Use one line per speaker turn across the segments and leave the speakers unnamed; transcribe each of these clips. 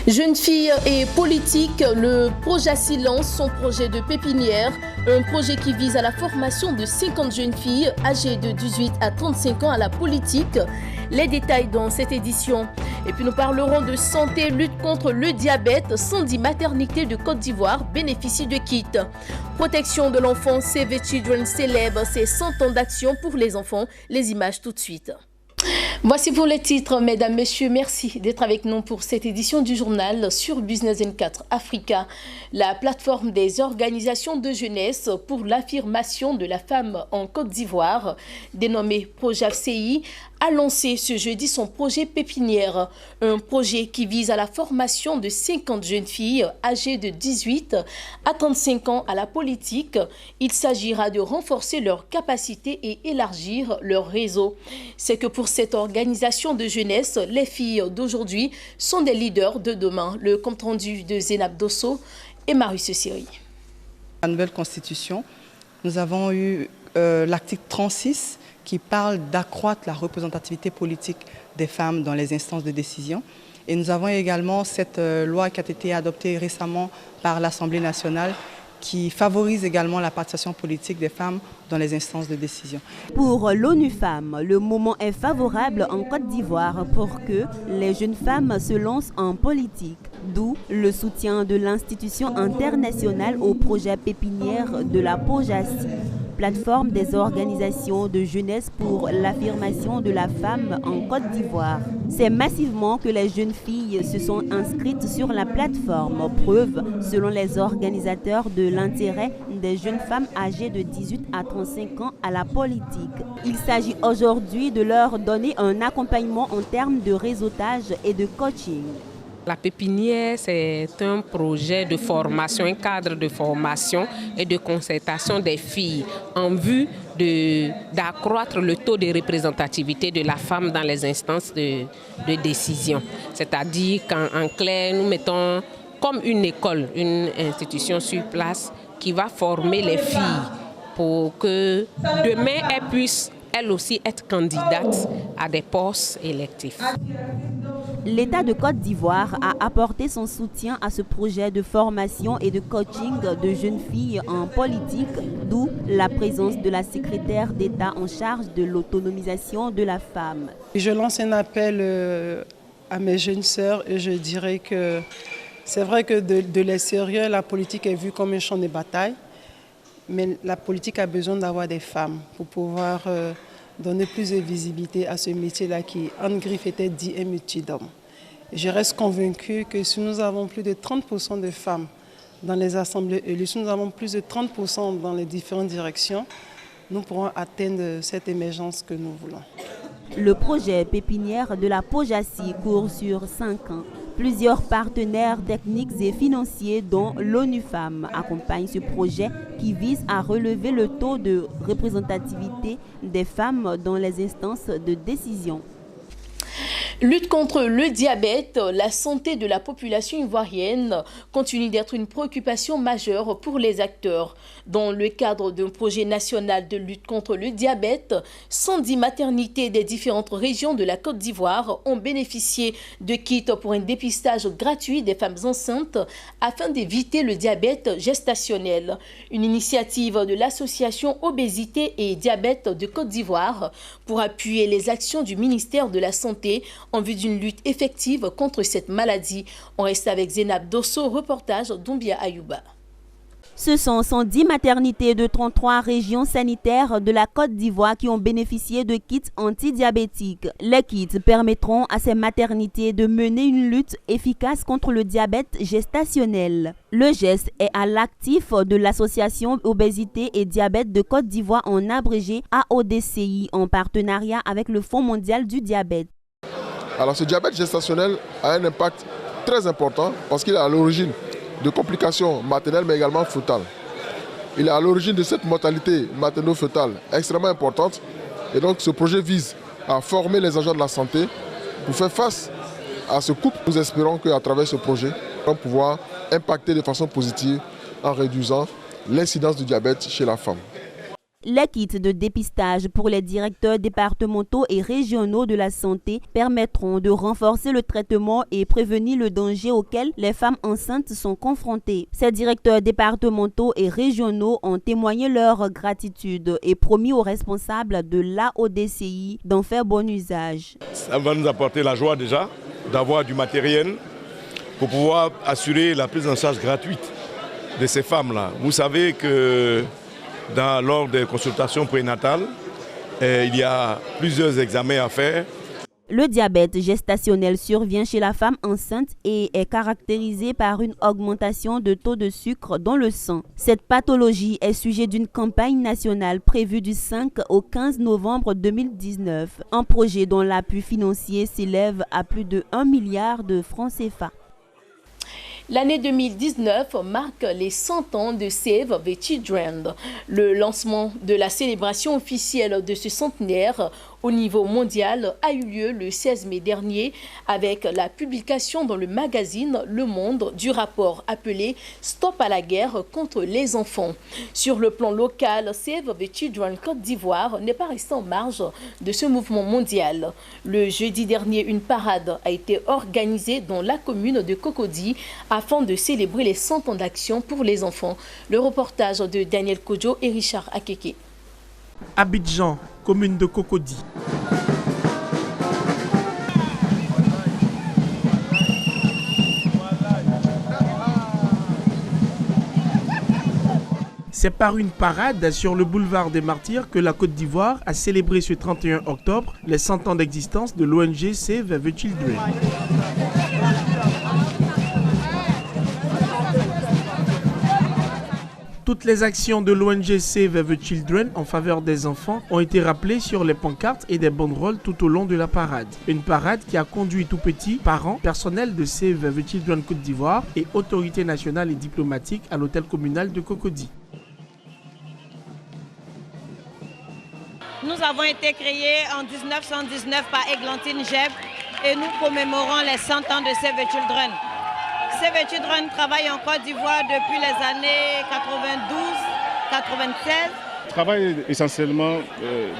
Jeunes filles et politique, le Projassi lance son projet de pépinière, un projet qui vise à la formation de 50 jeunes filles âgées de 18 à 35 ans à la politique. Les détails dans cette édition. Et puis nous parlerons de santé, lutte contre le diabète. 110 maternités de Côte d'Ivoire bénéficient de kits. Protection de l'enfant, Save the Children célèbre ses 100 ans d'action pour les enfants. Les images tout de suite. Voici pour les titres, mesdames, messieurs, merci d'être avec nous pour cette édition du journal sur Business 24 Africa. La plateforme des organisations de jeunesse pour l'affirmation de la femme en Côte d'Ivoire, dénommée Projassi, a lancé ce jeudi son projet pépinière, un projet qui vise à la formation de 50 jeunes filles âgées de 18 à 35 ans à la politique. Il s'agira de renforcer leurs capacités et élargir leur réseau. C'est que pour cette organisation de jeunesse, les filles d'aujourd'hui sont des leaders de demain. Le compte-rendu de Zénab Dosso et Marius Siri.
La nouvelle constitution, nous avons eu l'article 36 qui parle d'accroître la représentativité politique des femmes dans les instances de décision. Et nous avons également cette loi qui a été adoptée récemment par l'Assemblée nationale qui favorise également la participation politique des femmes dans les instances de décision.
Pour l'ONU Femmes, le moment est favorable en Côte d'Ivoire pour que les jeunes femmes se lancent en politique. D'où le soutien de l'institution internationale au projet pépinière de la Projassi, plateforme des organisations de jeunesse pour l'affirmation de la femme en Côte d'Ivoire. C'est massivement que les jeunes filles se sont inscrites sur la plateforme, preuve, selon les organisateurs, de l'intérêt des jeunes femmes âgées de 18 à 35 ans à la politique. Il s'agit aujourd'hui de leur donner un accompagnement en termes de réseautage et de coaching.
La pépinière, c'est un projet de formation, un cadre de formation et de concertation des filles en vue d'accroître le taux de représentativité de la femme dans les instances de décision. C'est-à-dire qu'en clair, nous mettons comme une école, une institution sur place qui va former les filles pour que demain elles puissent elles aussi être candidates à des postes électifs.
L'État de Côte d'Ivoire a apporté son soutien à ce projet de formation et de coaching de jeunes filles en politique, d'où la présence de la secrétaire d'État en charge de l'autonomisation de la femme.
Je lance un appel à mes jeunes sœurs et je dirais que c'est vrai que de l'extérieur, la politique est vue comme un champ de bataille, mais la politique a besoin d'avoir des femmes pour pouvoir donner plus de visibilité à ce métier-là qui, en griffe, était dit un métier d'homme. Je reste convaincue que si nous avons plus de 30% de femmes dans les assemblées élues, si nous avons plus de 30% dans les différentes directions, nous pourrons atteindre cette émergence que nous voulons.
Le projet pépinière de la Projassi court sur 5 ans. Plusieurs partenaires techniques et financiers, dont l'ONU Femmes, accompagnent ce projet qui vise à relever le taux de représentativité des femmes dans les instances de décision.
Lutte contre le diabète, la santé de la population ivoirienne continue d'être une préoccupation majeure pour les acteurs. Dans le cadre d'un projet national de lutte contre le diabète, 110 maternités des différentes régions de la Côte d'Ivoire ont bénéficié de kits pour un dépistage gratuit des femmes enceintes afin d'éviter le diabète gestationnel. Une initiative de l'association Obésité et Diabète de Côte d'Ivoire pour appuyer les actions du ministère de la Santé en vue d'une lutte effective contre cette maladie. On reste avec Zénab Dosso, reportage d'Oumbia Ayouba.
Ce sont 110 maternités de 33 régions sanitaires de la Côte d'Ivoire qui ont bénéficié de kits antidiabétiques. Les kits permettront à ces maternités de mener une lutte efficace contre le diabète gestationnel. Le geste est à l'actif de l'association Obésité et Diabète de Côte d'Ivoire, en abrégé AODCI, en partenariat avec le Fonds mondial du diabète.
Alors ce diabète gestationnel a un impact très important parce qu'il est à l'origine de complications maternelles mais également fœtales. Il est à l'origine de cette mortalité materno-fœtale extrêmement importante et donc ce projet vise à former les agents de la santé pour faire face à ce couple. Nous espérons qu'à travers ce projet, nous allons pouvoir impacter de façon positive en réduisant l'incidence du diabète chez la femme.
Les kits de dépistage pour les directeurs départementaux et régionaux de la santé permettront de renforcer le traitement et prévenir le danger auquel les femmes enceintes sont confrontées. Ces directeurs départementaux et régionaux ont témoigné leur gratitude et promis aux responsables de l'AODCI d'en faire bon usage.
Ça va nous apporter la joie déjà d'avoir du matériel pour pouvoir assurer la prise en charge gratuite de ces femmes-là. Vous savez que lors des consultations prénatales, il y a plusieurs examens à faire.
Le diabète gestationnel survient chez la femme enceinte et est caractérisé par une augmentation de taux de sucre dans le sang. Cette pathologie est sujet d'une campagne nationale prévue du 5 au 15 novembre 2019. Un projet dont l'appui financier s'élève à plus de 1 milliard de francs CFA.
L'année 2019 marque les 100 ans de Save the Children. Le lancement de la célébration officielle de ce centenaire au niveau mondial a eu lieu le 16 mai dernier avec la publication dans le magazine Le Monde du rapport appelé « Stop à la guerre contre les enfants ». Sur le plan local, Save the Children Côte d'Ivoire n'est pas resté en marge de ce mouvement mondial. Le jeudi dernier, une parade a été organisée dans la commune de Cocody afin de célébrer les 100 ans d'action pour les enfants. Le reportage de Daniel Kodjo et Richard Akeke.
Abidjan, commune de Cocody. C'est par une parade sur le boulevard des Martyrs que la Côte d'Ivoire a célébré ce 31 octobre les 100 ans d'existence de l'ONG Save the Children. Toutes les actions de l'ONG Save the Children en faveur des enfants ont été rappelées sur les pancartes et des banderoles tout au long de la parade. Une parade qui a conduit tout petits, parents, personnel de Save the Children Côte d'Ivoire et autorités nationales et diplomatiques à l'hôtel communal de Cocody.
Nous avons été créés en 1919 par Églantine Jeb et nous commémorons les 100 ans de Save the Children. Save the Children travaille en Côte d'Ivoire depuis les années 92-96.
Travaille essentiellement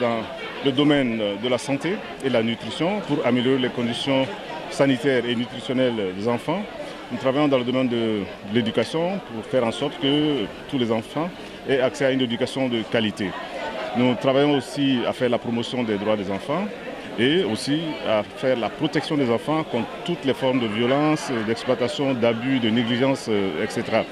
dans le domaine de la santé et de la nutrition pour améliorer les conditions sanitaires et nutritionnelles des enfants. Nous travaillons dans le domaine de l'éducation pour faire en sorte que tous les enfants aient accès à une éducation de qualité. Nous travaillons aussi à faire la promotion des droits des enfants et aussi à faire la protection des enfants contre toutes les formes de violence, d'exploitation, d'abus, de négligence, etc.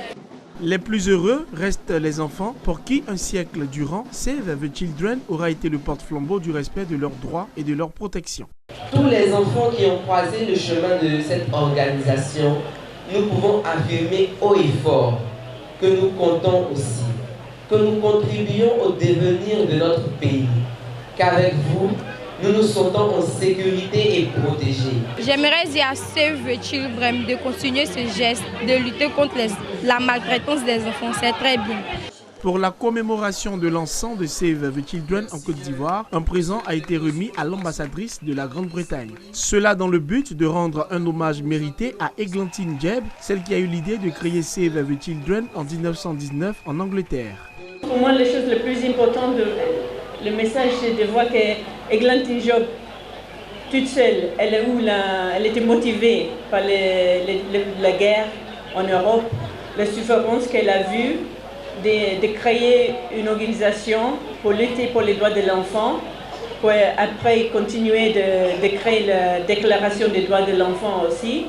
Les plus heureux restent les enfants pour qui un siècle durant, Save the Children aura été le porte-flambeau du respect de leurs droits et de leur protection.
Tous les enfants qui ont croisé le chemin de cette organisation, nous pouvons affirmer haut et fort que nous comptons aussi, que nous contribuons au devenir de notre pays, qu'avec vous, nous nous sentons en sécurité et protégés.
J'aimerais dire à Save the Children de continuer ce geste, de lutter contre la maltraitance des enfants. C'est très bien.
Pour la commémoration de l'an 100 de Save the Children en Côte d'Ivoire, un présent a été remis à l'ambassadrice de la Grande-Bretagne. Cela dans le but de rendre un hommage mérité à Églantine Jeb, celle qui a eu l'idée de créer Save the Children en 1919 en Angleterre.
Pour moi, les choses les plus importantes, le message, c'est de voir qu'Églantine Jeb, toute seule, elle était motivée par la guerre en Europe, la souffrance qu'elle a vue, de créer une organisation pour lutter pour les droits de l'enfant, pour après continuer de créer la déclaration des droits de l'enfant aussi.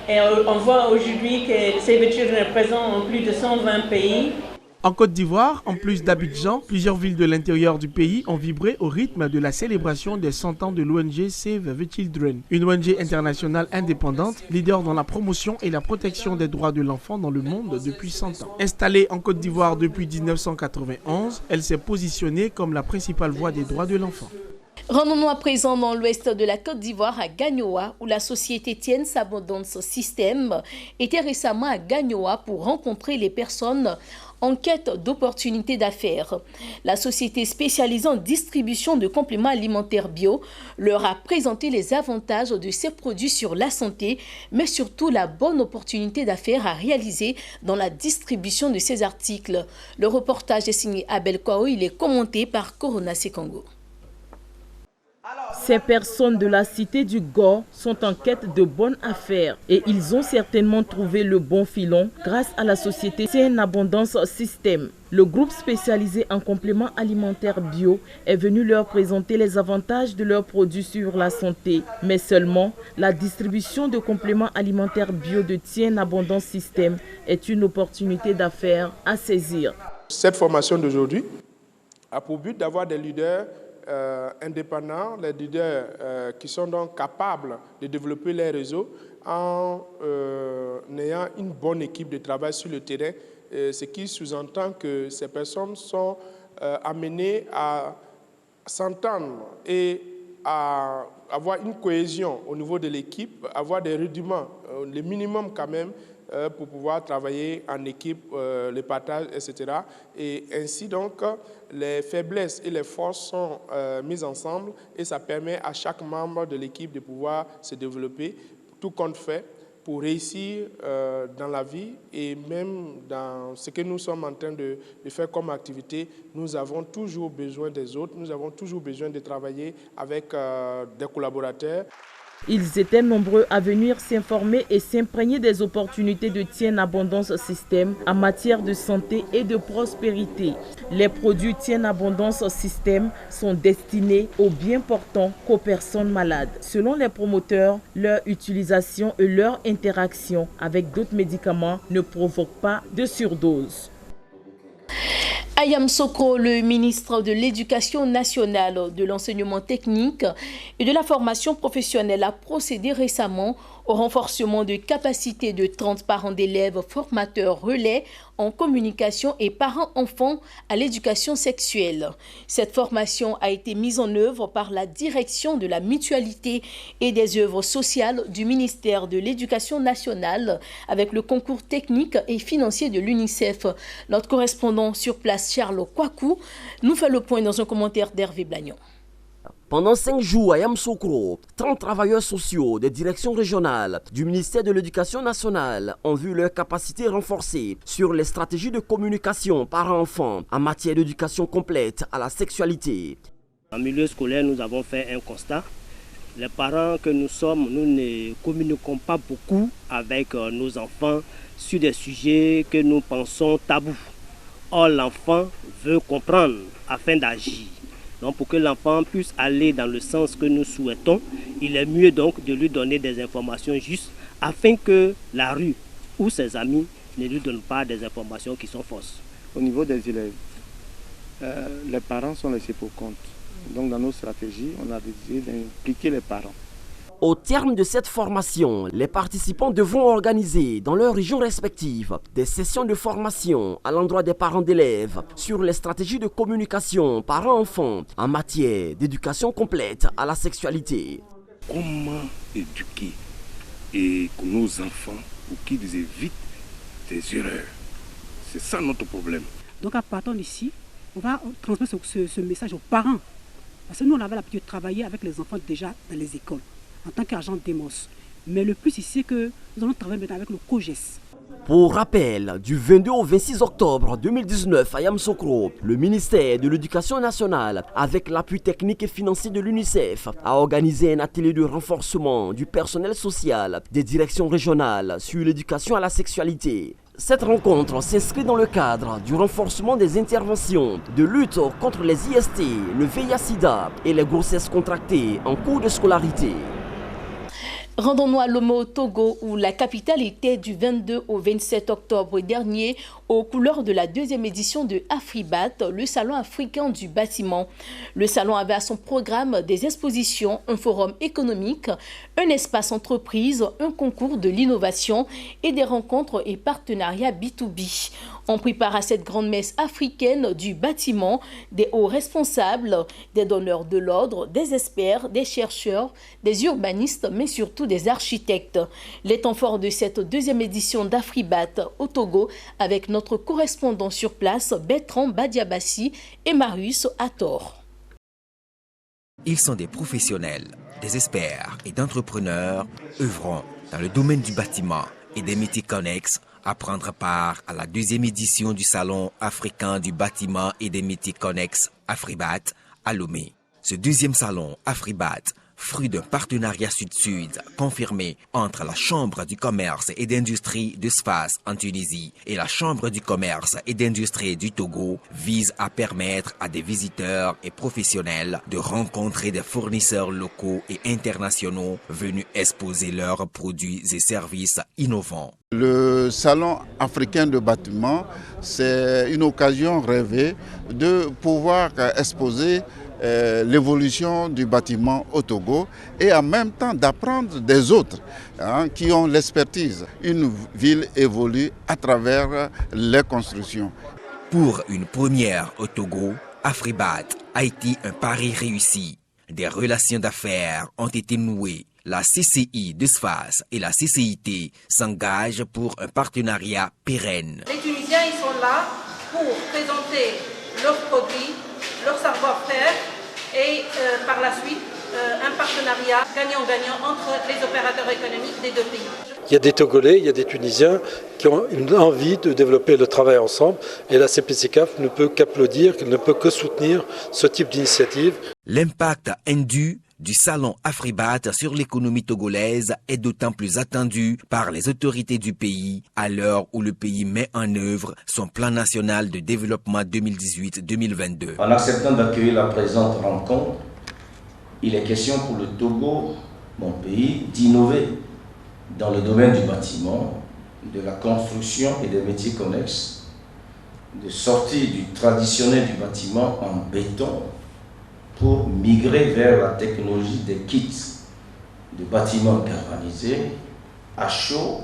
Et on voit aujourd'hui que Save the Children est présent en plus de 120 pays.
En Côte d'Ivoire, en plus d'Abidjan, plusieurs villes de l'intérieur du pays ont vibré au rythme de la célébration des 100 ans de l'ONG Save the Children, une ONG internationale indépendante, leader dans la promotion et la protection des droits de l'enfant dans le monde depuis 100 ans. Installée en Côte d'Ivoire depuis 1991, elle s'est positionnée comme la principale voix des droits de l'enfant.
Rendons-nous à présent dans l'ouest de la Côte d'Ivoire, à Gagnoa, où la société Tien's Abundance System était récemment à Gagnoa pour rencontrer les personnes en quête d'opportunités d'affaires. La société spécialisée en distribution de compléments alimentaires bio leur a présenté les avantages de ces produits sur la santé, mais surtout la bonne opportunité d'affaires à réaliser dans la distribution de ces articles. Le reportage est signé Abel Kwao, il est commenté par Corona Sekongo.
Ces personnes de la cité du Gore sont en quête de bonnes affaires et ils ont certainement trouvé le bon filon grâce à la société Tien Abondance System. Le groupe spécialisé en compléments alimentaires bio est venu leur présenter les avantages de leurs produits sur la santé. Mais seulement, la distribution de compléments alimentaires bio de Tien Abondance System est une opportunité d'affaires à saisir.
Cette formation d'aujourd'hui a pour but d'avoir des leaders indépendants, les leaders qui sont donc capables de développer les réseaux en ayant une bonne équipe de travail sur le terrain, ce qui sous-entend que ces personnes sont amenées à s'entendre et à avoir une cohésion au niveau de l'équipe, avoir des rudiments, le minimum quand même, pour pouvoir travailler en équipe, le partage, etc. Et ainsi donc, les faiblesses et les forces sont mises ensemble et ça permet à chaque membre de l'équipe de pouvoir se développer, tout compte fait, pour réussir dans la vie et même dans ce que nous sommes en train de faire comme activité. Nous avons toujours besoin des autres, nous avons toujours besoin de travailler avec des collaborateurs.
Ils étaient nombreux à venir s'informer et s'imprégner des opportunités de Tien Abondance System en matière de santé et de prospérité. Les produits Tien Abondance System sont destinés aux bien portants qu'aux personnes malades. Selon les promoteurs, leur utilisation et leur interaction avec d'autres médicaments ne provoquent pas de surdose.
Ayam Sokro, le ministre de l'Éducation nationale, de l'enseignement technique et de la formation professionnelle, a procédé récemment au renforcement de capacités de 30 parents d'élèves formateurs relais en communication et parents-enfants à l'éducation sexuelle. Cette formation a été mise en œuvre par la direction de la mutualité et des œuvres sociales du ministère de l'Éducation nationale avec le concours technique et financier de l'UNICEF. Notre correspondant sur place, Charles Kwaku, nous fait le point dans un commentaire d'Hervé Blagnon.
Pendant 5 jours à Yamoussoukro, 30 travailleurs sociaux des directions régionales du ministère de l'Éducation nationale ont vu leurs capacités renforcées sur les stratégies de communication parents-enfants en matière d'éducation complète à la sexualité.
En milieu scolaire, nous avons fait un constat. Les parents que nous sommes, nous ne communiquons pas beaucoup avec nos enfants sur des sujets que nous pensons tabous. Or, l'enfant veut comprendre afin d'agir. Donc, pour que l'enfant puisse aller dans le sens que nous souhaitons, il est mieux donc de lui donner des informations justes afin que la rue ou ses amis ne lui donnent pas des informations qui sont fausses.
Au niveau des élèves, les parents sont laissés pour compte. Donc, dans nos stratégies, on a décidé d'impliquer les parents.
Au terme de cette formation, les participants devront organiser dans leurs régions respectives des sessions de formation à l'endroit des parents d'élèves sur les stratégies de communication parents-enfants en matière d'éducation complète à la sexualité.
Comment éduquer et nos enfants pour qu'ils évitent des erreurs? C'est ça notre problème.
Donc à partir d'ici, on va transmettre ce message aux parents. Parce que nous, on avait l'habitude de travailler avec les enfants déjà dans les écoles, en tant qu'agent démos. Mais le plus ici, c'est que nous allons travailler maintenant avec le COGES.
Pour rappel, du 22 au 26 octobre 2019 à Yamoussoukro, le ministère de l'Éducation nationale, avec l'appui technique et financier de l'UNICEF, a organisé un atelier de renforcement du personnel social des directions régionales sur l'éducation à la sexualité. Cette rencontre s'inscrit dans le cadre du renforcement des interventions de lutte contre les IST, le VIH-Sida et les grossesses contractées en cours de scolarité.
Rendons-nous à Lomé au Togo où la capitale était du 22 au 27 octobre dernier aux couleurs de la deuxième édition de Afribat, le salon africain du bâtiment. Le salon avait à son programme des expositions, un forum économique, un espace entreprise, un concours de l'innovation et des rencontres et partenariats B2B. On prépare à cette grande messe africaine du bâtiment des hauts responsables, des donneurs de l'ordre, des experts, des chercheurs, des urbanistes, mais surtout des architectes. Les temps forts de cette deuxième édition d'Afribat au Togo avec notre notre correspondant sur place, Bertrand Badiabassi et Marius Ator.
Ils sont des professionnels, des experts et d'entrepreneurs œuvrant dans le domaine du bâtiment et des métiers connexes à prendre part à la 2e édition du Salon africain du bâtiment et des métiers connexes Afribat à Lomé. Ce 2e salon Afribat, fruit d'un partenariat sud-sud confirmé entre la Chambre du commerce et d'industrie de Sfax en Tunisie et la Chambre du commerce et d'industrie du Togo, vise à permettre à des visiteurs et professionnels de rencontrer des fournisseurs locaux et internationaux venus exposer leurs produits et services innovants.
Le Salon africain de bâtiment, c'est une occasion rêvée de pouvoir exposer l'évolution du bâtiment au Togo et en même temps d'apprendre des autres qui ont l'expertise. Une ville évolue à travers les constructions.
Pour une première au Togo, Afribat a été un pari réussi. Des relations d'affaires ont été nouées. La CCI de Sfax et la CCIT s'engagent pour un partenariat pérenne.
Les Tunisiens, ils sont là pour présenter leurs produits, leur savoir-faire et par la suite un partenariat gagnant-gagnant entre les opérateurs économiques des deux pays.
Il y a des Togolais, il y a des Tunisiens qui ont une envie de développer le travail ensemble et la CPCCAF ne peut qu'applaudir, ne peut que soutenir ce type d'initiative.
L'impact indu du salon Afribat sur l'économie togolaise est d'autant plus attendu par les autorités du pays à l'heure où le pays met en œuvre son plan national de développement 2018-2022.
En acceptant d'accueillir la présente rencontre, il est question pour le Togo, mon pays, d'innover dans le domaine du bâtiment, de la construction et des métiers connexes, de sortir du traditionnel du bâtiment en béton pour migrer vers la technologie des kits de bâtiments galvanisés à chaud,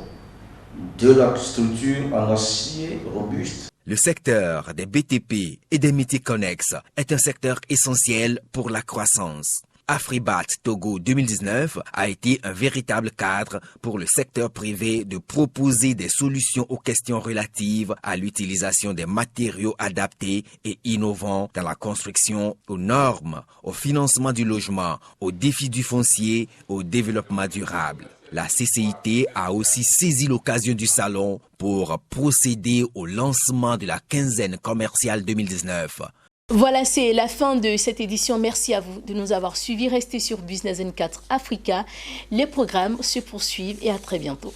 de la structure en acier robuste.
Le secteur des BTP et des métiers connexes est un secteur essentiel pour la croissance. Afribat Togo 2019 a été un véritable cadre pour le secteur privé de proposer des solutions aux questions relatives à l'utilisation des matériaux adaptés et innovants dans la construction, aux normes, au financement du logement, aux défis du foncier, au développement durable. La CCIT a aussi saisi l'occasion du salon pour procéder au lancement de la quinzaine commerciale 2019.
Voilà, c'est la fin de cette édition. Merci à vous de nous avoir suivis. Restez sur Business N4 Africa. Les programmes se poursuivent et à très bientôt.